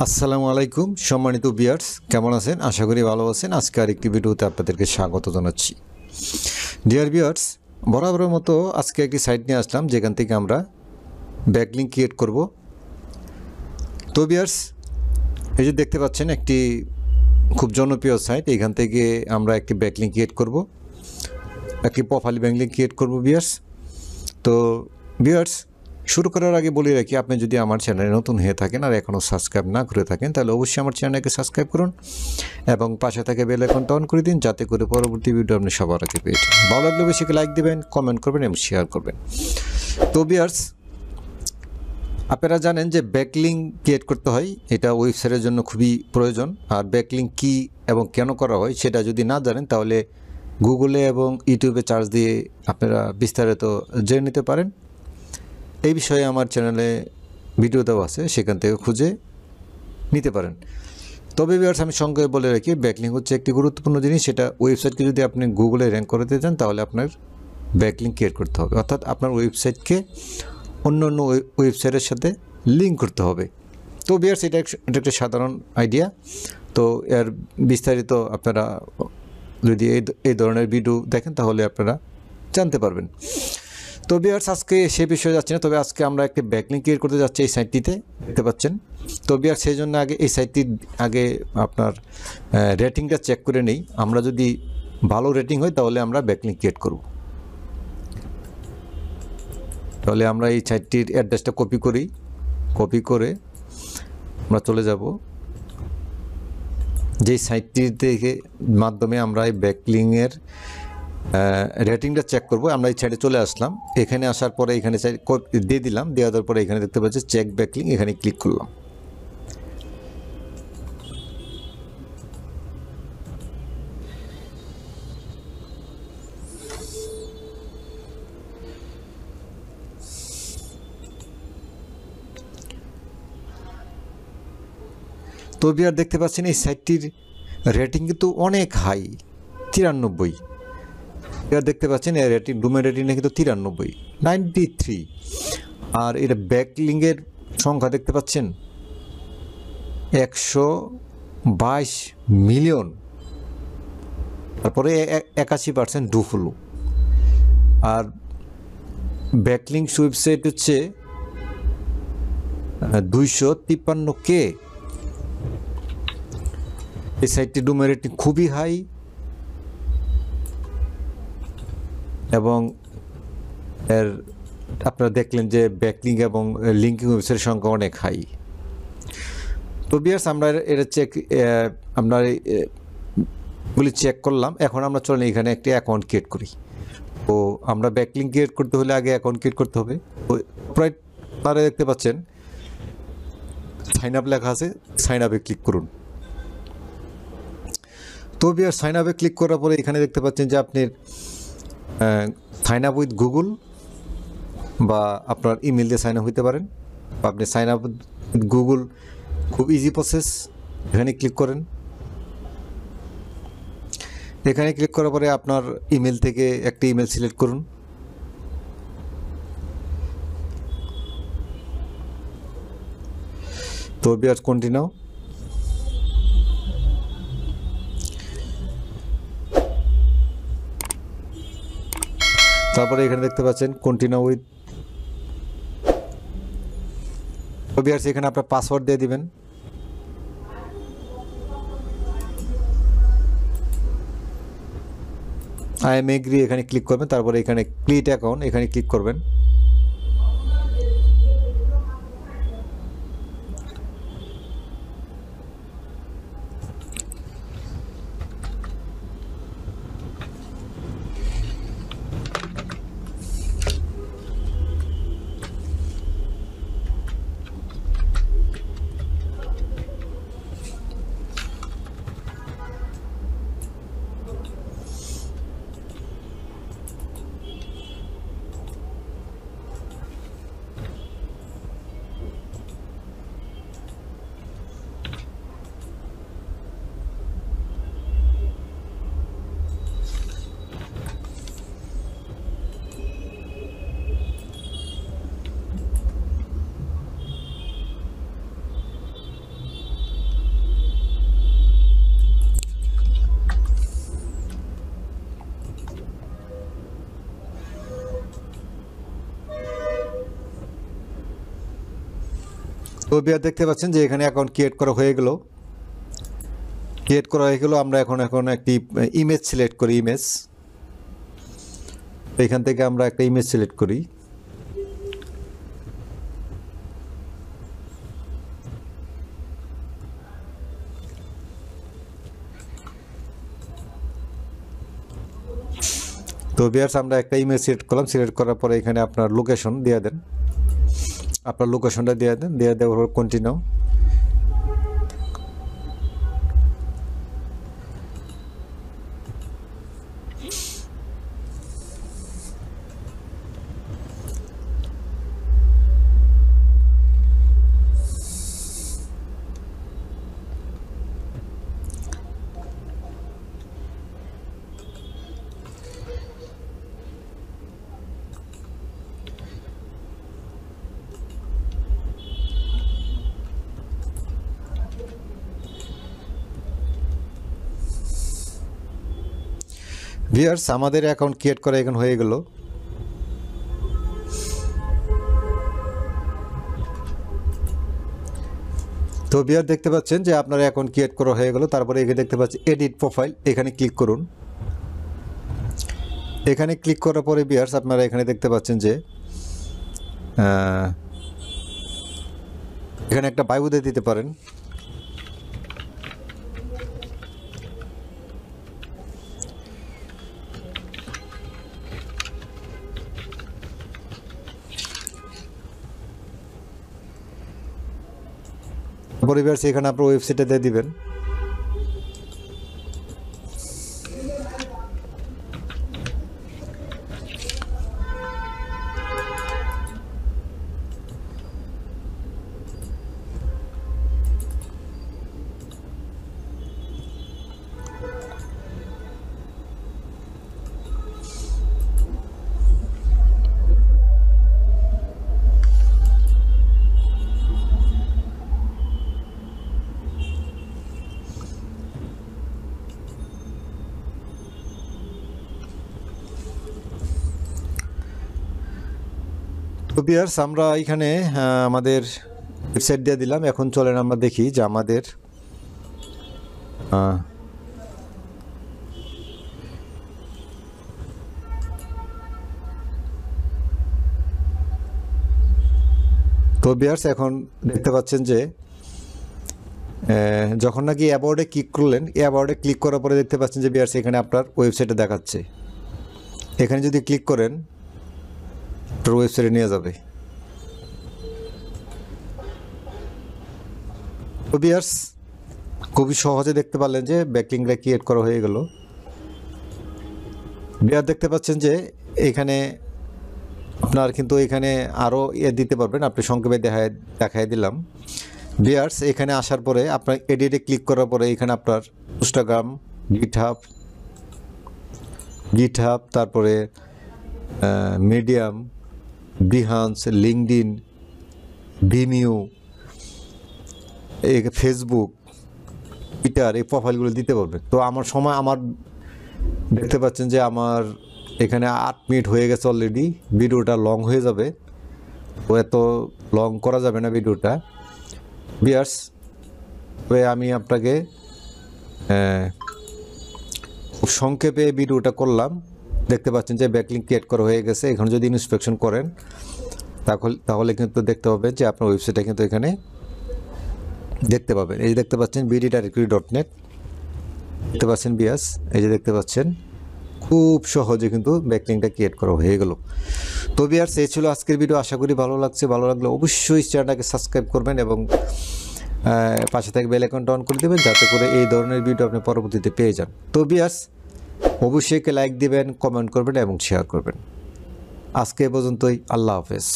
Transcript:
আসসালামু আলাইকুম সম্মানিত ভিউয়ার্স, কেমন আছেন? আশা করি ভালো আছেন। আজকে আরেকটি ভিডিওতে আপনাদেরকে স্বাগত জানাচ্ছি। ডিয়ার ভিউয়ার্স, বরাবরের মতো আজকে একটি সাইট নিয়ে আসলাম যেখান থেকে আমরা ব্যাকলিঙ্ক ক্রিয়েট করব। তো ভিউয়ার্স, এই যে দেখতে পাচ্ছেন একটি খুব জনপ্রিয় সাইট, এখান থেকে আমরা একটি ব্যাকলিঙ্ক ক্রিয়েট করব, একটি প্রোফাইল ব্যাকলিঙ্ক ক্রিয়েট করব ভিউয়ার্স। তো ভিউয়ার্স, শুরু করার আগে বলে রাখি, আপনি যদি আমার চ্যানেলে নতুন হয়ে থাকেন আর এখনও সাবস্ক্রাইব না করে থাকেন তাহলে অবশ্যই আমার চ্যানেলকে সাবস্ক্রাইব করুন এবং পাশে থেকে বেল আইকনটা অন করে দিন, যাতে করে পরবর্তী ভিডিও আপনি সবার আগে পেয়ে যান। ভালো লাগলে বেশিকে লাইক দেবেন, কমেন্ট করবেন এবং শেয়ার করবেন। তো ভিউয়ার্স, আপনারা জানেন যে ব্যাকলিঙ্ক ক্রিয়েট করতে হয়, এটা ওয়েবসাইটের জন্য খুবই প্রয়োজন। আর ব্যাকলিঙ্ক কী এবং কেন করা হয় সেটা যদি না জানেন তাহলে গুগলে এবং ইউটিউবে সার্চ দিয়ে আপনারা বিস্তারিত জেনে নিতে পারেন। এই বিষয়ে আমার চ্যানেলে ভিডিও দেওয়া আছে, সেখান থেকে খুঁজে নিতে পারেন। তবে ভিউয়ার্স, আমি সঙ্গে বলে রাখি, ব্যাকলিঙ্ক হচ্ছে একটি গুরুত্বপূর্ণ জিনিস। সেটা ওয়েবসাইটকে যদি আপনি গুগলে র্যাঙ্ক করতে চান তাহলে আপনার ব্যাকলিঙ্ক ক্রিয়েট করতে হবে, অর্থাৎ আপনার ওয়েবসাইটকে অন্য অন্য ওয়েবসাইটের সাথে লিঙ্ক করতে হবে। তো ভিউয়ার্স, এটা একটা সাধারণ আইডিয়া। তো এর বিস্তারিত আপনারা যদি এই ধরনের ভিডিও দেখেন তাহলে আপনারা জানতে পারবেন। তো ভিউয়ার্স, আজকে সে বিষয়ে যাচ্ছি না, তবে আজকে আমরা একটি ব্যাকলিঙ্ক ক্রিয়েট করতে যাচ্ছি এই সাইটটিতে, দেখতে পাচ্ছেন। তো ভিউয়ার্স, সেই জন্য আগে এই সাইটটির আগে আপনার রেটিংটা চেক করে নেই। আমরা যদি ভালো রেটিং হয় তাহলে আমরা ব্যাকলিঙ্ক ক্রিয়েট করব। তাহলে আমরা এই সাইটটির অ্যাড্রেসটা কপি করে আমরা চলে যাব যেই সাইটটির থেকে মাধ্যমে আমরা এই ব্যাকলিঙ্কের রেটিংটা চেক করব। আমরা এই সাইডে চলে আসলাম, এখানে আসার পরে এখানে দিয়ে দিলাম, দেওয়ার পরে এখানে দেখতে পাচ্ছি চেক ব্যাকলিঙ্ক, এখানে ক্লিক করলাম। তো ভিউয়ার দেখতে পাচ্ছেন এই সাইটটির রেটিং কিন্তু অনেক হাই, 93। এবার দেখতে পাচ্ছেন এর রেটিং, ডোমেইন রেটিংটা কিন্তু 93। আর এটা ব্যাকলিঙ্কের সংখ্যা দেখতে পাচ্ছেন 122 মিলিয়ন। তারপরে 81% ডু ফলো। আর ব্যাকলিঙ্ক ওয়েবসাইট হচ্ছে 253K। এই সাইটটির ডোমেইন রেটিং খুবই হাই এবং এর আপনারা দেখলেন যে ব্যাকলিঙ্ক এবং লিঙ্কিং ওয়েবসাইটের সংখ্যা অনেক হাই। তো ভিউয়ার্স, আমরা এটা চেক করলাম। এখন আমরা চলেন এখানে একটি অ্যাকাউন্ট ক্রিয়েট করি। তো আমরা ব্যাকলিঙ্ক ক্রিয়েট করতে হলে আগে অ্যাকাউন্ট ক্রিয়েট করতে হবে। তো আপনারা দেখতে পাচ্ছেন সাইন আপ লেখা আছে, সাইন আপে ক্লিক করুন। তো ভিউয়ার্স, সাইন আপে ক্লিক করার পরে এখানে দেখতে পাচ্ছেন যে আপনি সাইন আপ উইথ গুগল বা আপনার ইমেল দিয়ে সাইন আপ হইতে পারেন, বা আপনি সাইন আপ উইথ গুগল, খুব ইজি প্রসেস। এখানে ক্লিক করেন। এখানে ক্লিক করার পরে আপনার ইমেল থেকে একটি ইমেল সিলেক্ট করুন। তো ভিউয়ার্স, কন্টিনিউ। তারপরে এখানে দেখতে পাচ্ছেন কন্টিনিউ উইথ। তো ভিউয়ার্স, এখানে আপনার পাসওয়ার্ড দিয়ে দিবেন। আই এম এগ্রি, এখানে ক্লিক করবেন। তারপরে এখানে ক্রিয়েট অ্যাকাউন্ট, এখানে ক্লিক করবেন। তো বিয়ার দেখতে পাচ্ছেন যে এখানে অ্যাকাউন্ট ক্রিয়েট করা হয়ে গেল। আমরা এখন একটি ইমেজ সিলেক্ট করি। এখান থেকে আমরা একটা ইমেজ সিলেক্ট করি। তো ভিউয়ার্স আমরা একটা ইমেজ সিলেক্ট করলাম। সিলেক্ট করার পরে এখানে আপনার লোকেশন দিয়ে দেন, আপনার লোকেশনটা দিয়ে দেন, দিয়ে দেওয়ার পর কন্টিনিউ। ভিউয়ার্স আমাদের অ্যাকাউন্ট ক্রিয়েট করা এখন হয়ে গেল। তো ভিউয়ার দেখতে পাচ্ছেন যে আপনার অ্যাকাউন্ট ক্রিয়েট করা হয়ে গেল। তারপরে এখানে দেখতে পাচ্ছেন এডিট প্রোফাইল, এখানে ক্লিক করুন। এখানে ক্লিক করার পরে ভিউয়ার্স আপনারা এখানে দেখতে পাচ্ছেন যে এখানে একটা বায়ু দিয়ে দিতে পারেন। পরিবার এখানে আপনার ওয়েবসাইটে দিয়ে দিবেন। তো ভিউয়ার্স আমরা এখানে আমাদের ওয়েবসাইট দিয়ে দিলাম। এখন চলেন আমরা দেখি যে আমাদের তো ভিউয়ার্স এখন দেখতে পাচ্ছেন যে যখন নাকি অ্যাবাউটে ক্লিক করলেন, অ্যাবাউটে ক্লিক করার পরে দেখতে পাচ্ছেন যে ভিউয়ার্স এখানে আপনার ওয়েবসাইটে দেখাচ্ছে। এখানে যদি ক্লিক করেন আপনার ওয়েবসাইটে নিয়ে যাবে। তো ভিউয়ার্স খুবই সহজে দেখতে পারলেন যে ব্যাকলিংকটা ক্রিয়েট করা হয়ে গেল। ভিউয়ার দেখতে পাচ্ছেন যে এখানে আপনার কিন্তু এখানে আরও দিতে পারবেন। আপনি সংক্ষেপে দেখাই দিলাম। ভিউয়ার্স এখানে আসার পরে আপনার এডিটে ক্লিক করার পরে এখানে আপনার ইনস্টাগ্রাম, গিটহাব, তারপরে medium, Behance, LinkedIn, Vimeo, Facebook, Twitter, এই প্রোফাইলগুলো দিতে পারবেন। তো আমার দেখতে পাচ্ছেন যে আমার এখানে 8 মিনিট হয়ে গেছে অলরেডি। ভিডিওটা লং হয়ে যাবে, তো এত লং করা যাবে না ভিডিওটা। ভিউয়ার্স আমি আপনাকে খুব সংক্ষেপে ভিডিওটা করলাম। দেখতে পাচ্ছেন যে ব্যাকলিংক ক্রিয়েট করা হয়ে গেছে। এখানে যদি ইন্সপেকশন করেন তাহলে কিন্তু দেখতে পাবেন যে আপনার ওয়েবসাইটটা কিন্তু এখানে দেখতে পাবেন। এই যে দেখতে পাচ্ছেন bddirectory.net, দেখতে পাচ্ছেন ভিউয়ার্স, এই যে দেখতে পাচ্ছেন খুব সহজে কিন্তু ব্যাকলিংকটা ক্রিয়েট করা হয়ে গেল। তো ভিউয়ার্স এই ছিল আজকের ভিডিও। আশা করি ভালো লাগছে। ভালো লাগলে অবশ্যই চ্যানেলটাকে সাবস্ক্রাইব করবেন এবং পাশে থেকে বেল আইকনটা অন করে দেবেন, যাতে করে এই ধরনের ভিডিও আপনি পরবর্তীতে পেয়ে যান। তো ভিউয়ার্স অবশ্যই লাইক দিবেন, কমেন্ট করবেন এবং শেয়ার করবেন। আজকে এ পর্যন্তই। আল্লাহ হাফেজ।